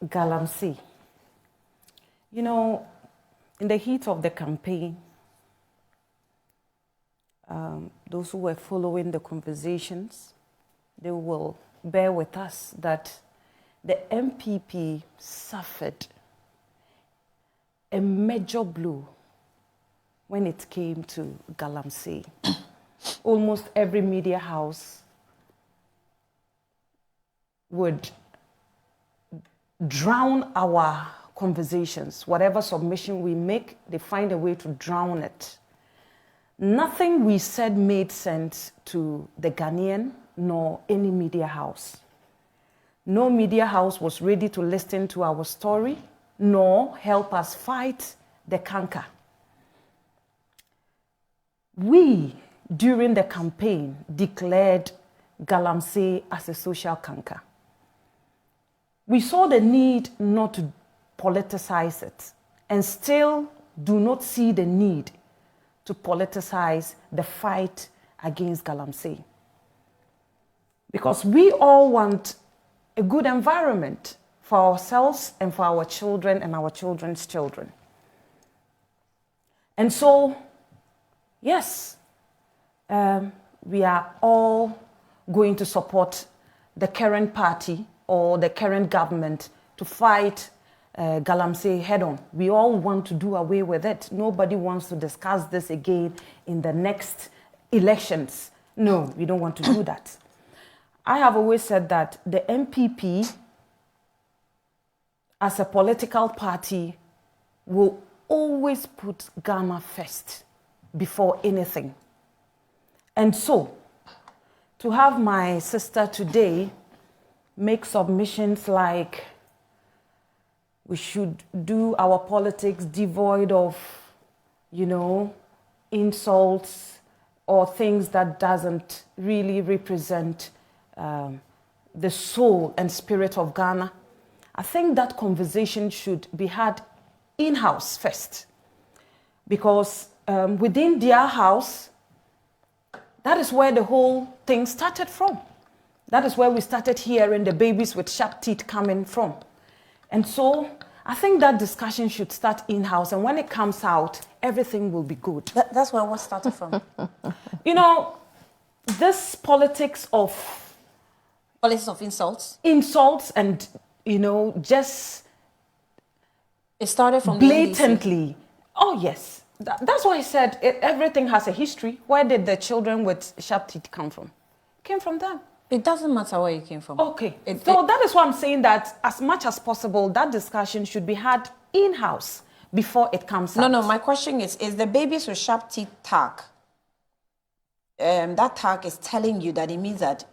Galamsey. You know, in the heat of the campaign, those who were following the conversations, they will bear with us that the MPP suffered a major blow when it came to Galamsey. Almost every media house would drown our conversations. Whatever submission we make, they find a way to drown it. Nothing we said made sense to the Ghanaian nor any media house. No media house was ready to listen to our story nor help us fight the canker. We, during the campaign, declared Galamsey as a social canker. We saw the need not to politicize it and still do not see the need to politicize the fight against Galamsey. Because we all want a good environment for ourselves and for our children and our children's children. And so, yes, we are all going to support the current party or the current government to fight Galamsey head-on. We all want to do away with it. Nobody wants to discuss this again in the next elections. No, we don't want to do that. I have always said that the MPP, as a political party, will always put Ghana first before anything. And so, to have my sister today make submissions like we should do our politics devoid of, insults or things that doesn't really represent the soul and spirit of Ghana. I think that conversation should be had in-house first, because within their house, that is where the whole thing started from. That is where we started hearing the babies with sharp teeth coming from. And so I think that discussion should start in-house, and when it comes out, everything will be good. That's where what started from. This politics of insults. Insults and, just... It started from blatantly. Oh, yes. That's why I said everything has a history. Where did the children with sharp teeth come from? Came from them. It doesn't matter where you came from. Okay. That is why I'm saying that as much as possible, that discussion should be had in-house before it comes out. No, my question is the babies with sharp teeth tag, that tag is telling you that it means that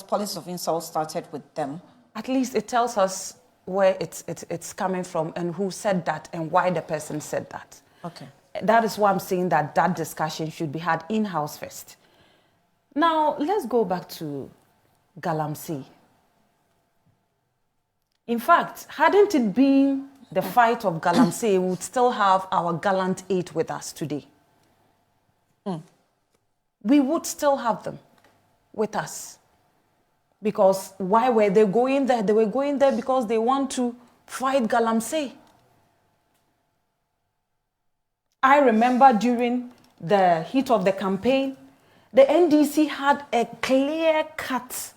policies of insults started with them? At least it tells us where it's coming from and who said that and why the person said that. Okay. That is why I'm saying that discussion should be had in-house first. Now, let's go back to Galamsey. In fact, hadn't it been the fight of Galamsey, we would still have our gallant 8 with us today. We would still have them with us. Because why were they going there? They were going there because they want to fight Galamsey. I remember during the heat of the campaign, the NDC had a clear-cut,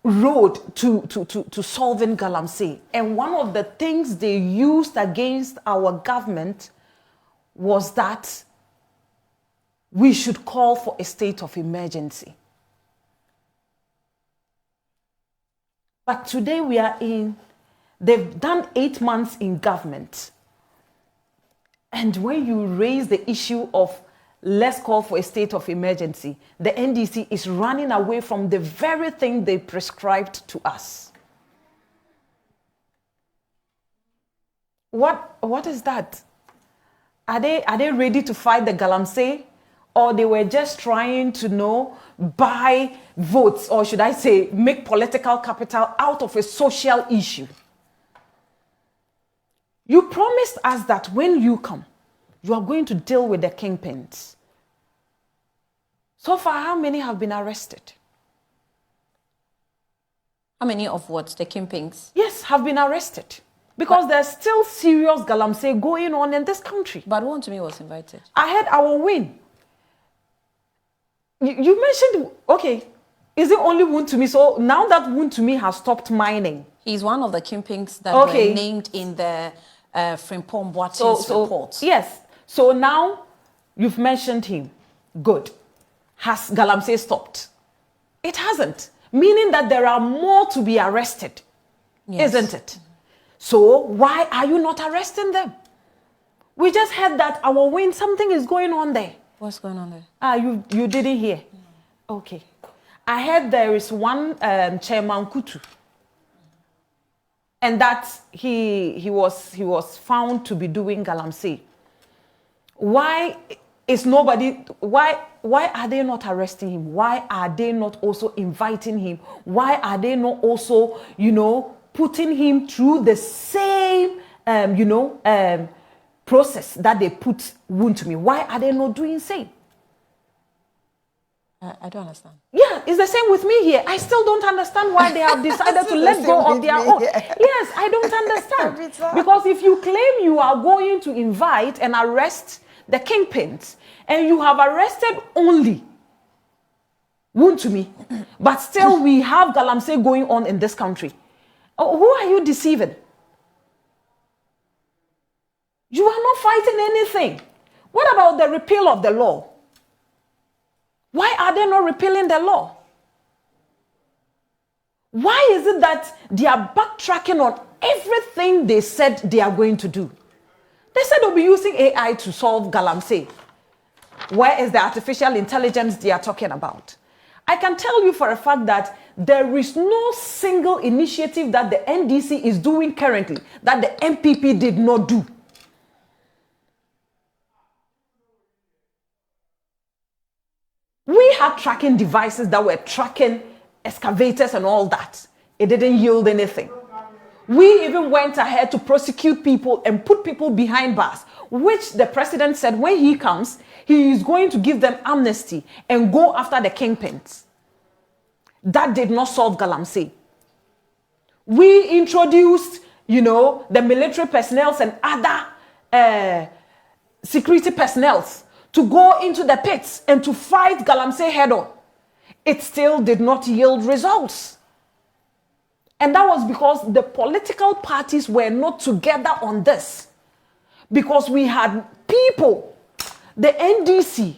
road to solving Galamsey. And one of the things they used against our government was that we should call for a state of emergency. But today they've done 8 months in government. And when you raise the issue of let's call for a state of emergency, the NDC is running away from the very thing they prescribed to us. What is that? Are they ready to fight the Galamsey? Or they were just trying to buy votes, or should I say, make political capital out of a social issue? You promised us that when you come, you are going to deal with the kingpins. So far, how many have been arrested? How many of what? The kingpins? Yes, have been arrested. Because there's still serious Galamsey going on in this country. But one to me was invited. I had our win. You mentioned, okay, is it only Wound to me? So now that Wound to me has stopped mining. He's one of the kingpins that were named in the Frimpong Boating's report. Yes. So now you've mentioned him. Good. Has Galamsey stopped? It hasn't. Meaning that there are more to be arrested. Yes. Isn't it? So why are you not arresting them? We just heard that our win, something is going on there. What's going on there? You didn't hear? No. Okay. I heard there is one Chairman Kutu. And that he was found to be doing Galamsey. Why is nobody, why are they not arresting him? Why are they not also inviting him? Why are they not also, putting him through the same, process that they put Wound to me? Why are they not doing same? I don't understand. Yeah, it's the same with me here. I still don't understand why they have decided to let go of their own. Yes, I don't understand. Because if you claim you are going to invite and arrest the kingpins, and you have arrested only Wound to me, but still we have Galamsey going on in this country. Oh, who are you deceiving? You are not fighting anything. What about the repeal of the law? Why are they not repealing the law? Why is it that they are backtracking on everything they said they are going to do? They said they'll be using AI to solve Galamsey. Where is the artificial intelligence they are talking about? I can tell you for a fact that there is no single initiative that the NDC is doing currently that the MPP did not do. We had tracking devices that were tracking excavators and all that. It didn't yield anything. We even went ahead to prosecute people and put people behind bars, which the president said when he comes, he is going to give them amnesty and go after the kingpins. That did not solve Galamsey. We introduced, the military personnel and other security personnel to go into the pits and to fight Galamsey head on. It still did not yield results. And that was because the political parties were not together on this. Because we had people, the NDC,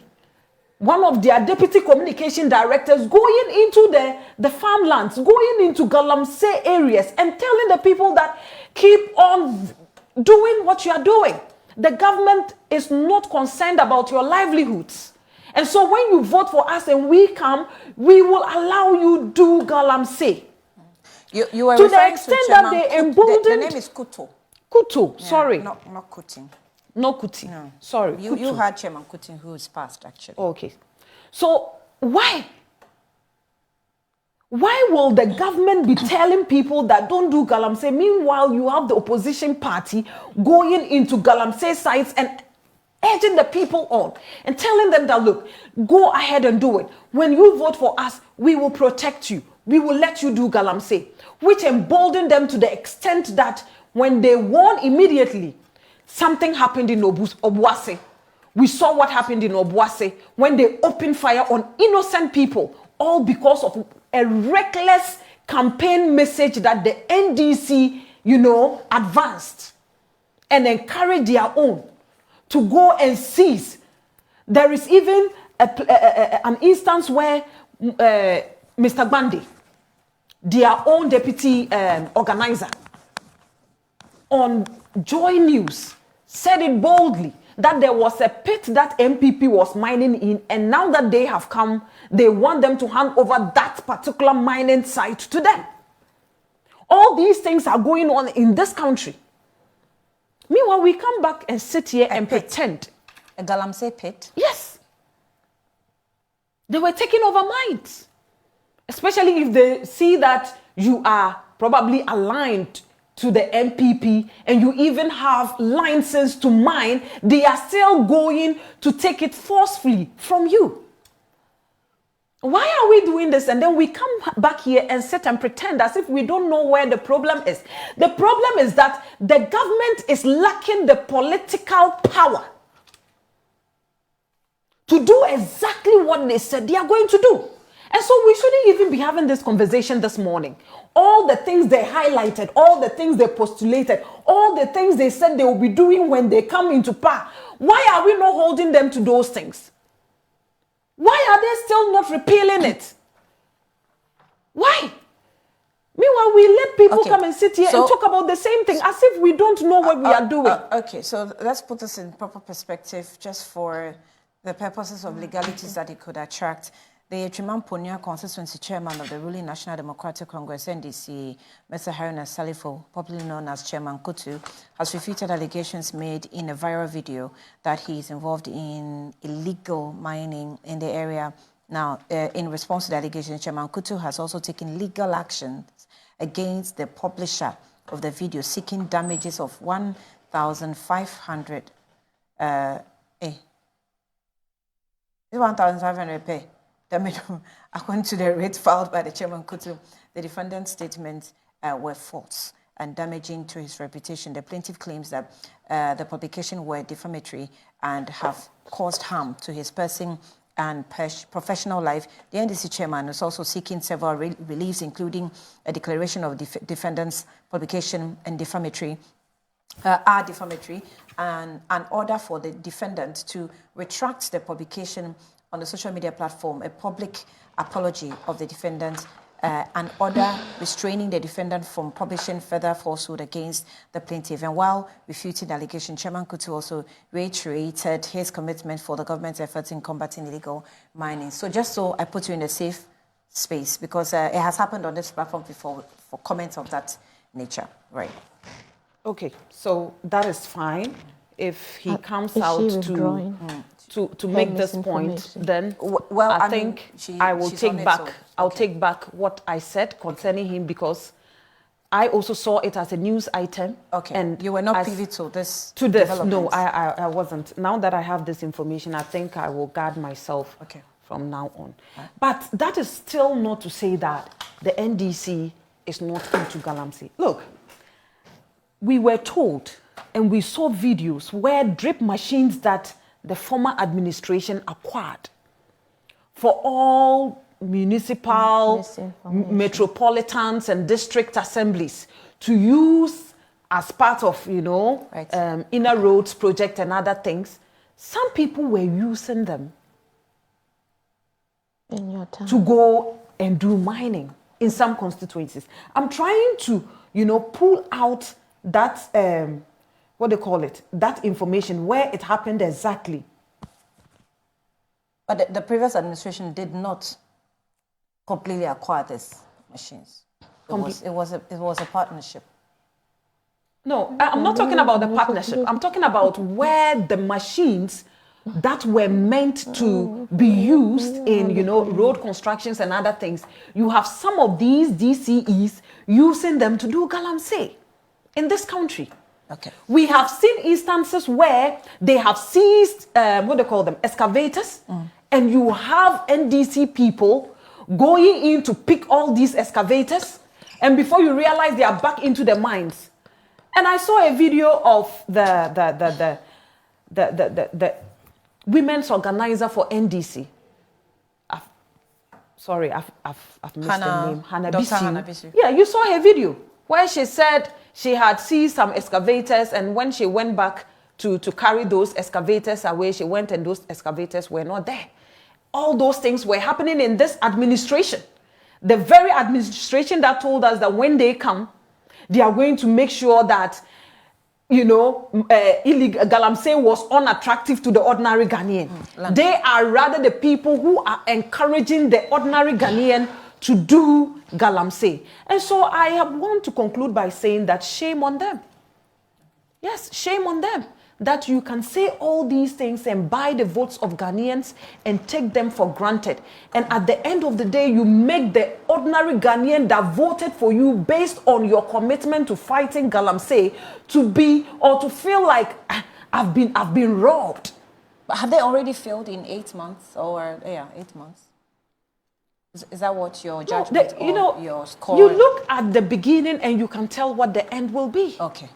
one of their deputy communication directors, going into the farmlands, going into Galamsey areas and telling the people that keep on doing what you are doing. The government is not concerned about your livelihoods. And so when you vote for us and we come, we will allow you do Galamsey. You were to the extent that they emboldened... The name is Kuto. Kuto, yeah, sorry. Not Kutin. No Kuti. No. Sorry. You had Chairman Kutin who is passed, actually. Okay. So why? Why will the government be telling people that don't do Galamsey? Meanwhile, you have the opposition party going into Galamsey sites and urging the people on and telling them that, look, go ahead and do it. When you vote for us, we will protect you. We will let you do Galamsey, which emboldened them to the extent that when they won immediately, something happened in Obuasi. We saw what happened in Obuasi when they opened fire on innocent people, all because of a reckless campaign message that the NDC, advanced and encouraged their own to go and seize. There is even an instance where Mr. Gbandi, their own deputy organizer, on Joy News, said it boldly that there was a pit that MPP was mining in, and now that they have come, they want them to hand over that particular mining site to them. All these things are going on in this country. Meanwhile, we come back and sit here and pretend. A Galamsey pit? Yes. They were taking over mines. Especially if they see that you are probably aligned to the MPP and you even have license to mine, they are still going to take it forcefully from you. Why are we doing this? And then we come back here and sit and pretend as if we don't know where the problem is. The problem is that the government is lacking the political power to do exactly what they said they are going to do. And so we shouldn't even be having this conversation this morning. All the things they highlighted, all the things they postulated, all the things they said they will be doing when they come into power. Why are we not holding them to those things? Why are they still not repealing it? Why? Meanwhile, we let people come and sit here and talk about the same thing as if we don't know what we are doing. Okay, so let's put this in proper perspective just for the purposes of legalities that it could attract. The Chimamponia constituency chairman of the ruling National Democratic Congress, NDC, Mr. Haruna Salifo, popularly known as Chairman Kutu, has refuted allegations made in a viral video that he is involved in illegal mining in the area. Now, in response to the allegations, Chairman Kutu has also taken legal actions against the publisher of the video, seeking damages of 1,500 pay. According to the rate filed by the Chairman Kutu, the defendant's statements were false and damaging to his reputation. The plaintiff claims that the publication were defamatory and have caused harm to his person and professional life. The NDC chairman is also seeking several reliefs, including a declaration of defendant's publication and defamatory, and an order for the defendant to retract the publication on the social media platform, a public apology of the defendant, an order restraining the defendant from publishing further falsehood against the plaintiff. And while refuting the allegation, Chairman Kutu also reiterated his commitment for the government's efforts in combating illegal mining. So just so I put you in a safe space, because it has happened on this platform before for comments of that nature. Right. Okay, so that is fine. If he comes out to make this point, then I think I will take back. I'll take back what I said concerning him, because I also saw it as a news item. Okay, and you were not privy to this. No, I wasn't. Now that I have this information, I think I will guard myself from now on. But that is still not to say that the NDC is not into Galamsey. Look, we were told and we saw videos where drip machines that the former administration acquired for all municipal, metropolitans and district assemblies to use as part of, inner roads project and other things. Some people were using them in your town to go and do mining in some constituencies. I'm trying to, pull out that, that information where it happened exactly. But the previous administration did not completely acquire these machines. It was a partnership. No, I'm not talking about the partnership. I'm talking about where the machines that were meant to be used in, road constructions and other things. You have some of these DCEs using them to do Galamsey in this country. Okay. We have seen instances where they have seized, excavators, and you have NDC people going in to pick all these excavators, and before you realize they are back into the mines. And I saw a video of the women's organizer for NDC. I've missed the name. Hannah Bisu. Yeah, you saw her video where she said she had seized some excavators, and when she went back to carry those excavators away, she went and those excavators were not there. All those things were happening in this administration. The very administration that told us that when they come, they are going to make sure that, illegal Galamsey was unattractive to the ordinary Ghanaian. They are rather the people who are encouraging the ordinary Ghanaian to do Galamsey. And so I want to conclude by saying that shame on them. Yes, shame on them. That you can say all these things and buy the votes of Ghanaians and take them for granted. And at the end of the day, you make the ordinary Ghanaian that voted for you based on your commitment to fighting Galamsey to be or to feel like I've been robbed. But have they already failed in 8 months or 8 months? Is that what your No, judgment you know, or your score? you look at the beginning and you can tell what the end will be. Okay.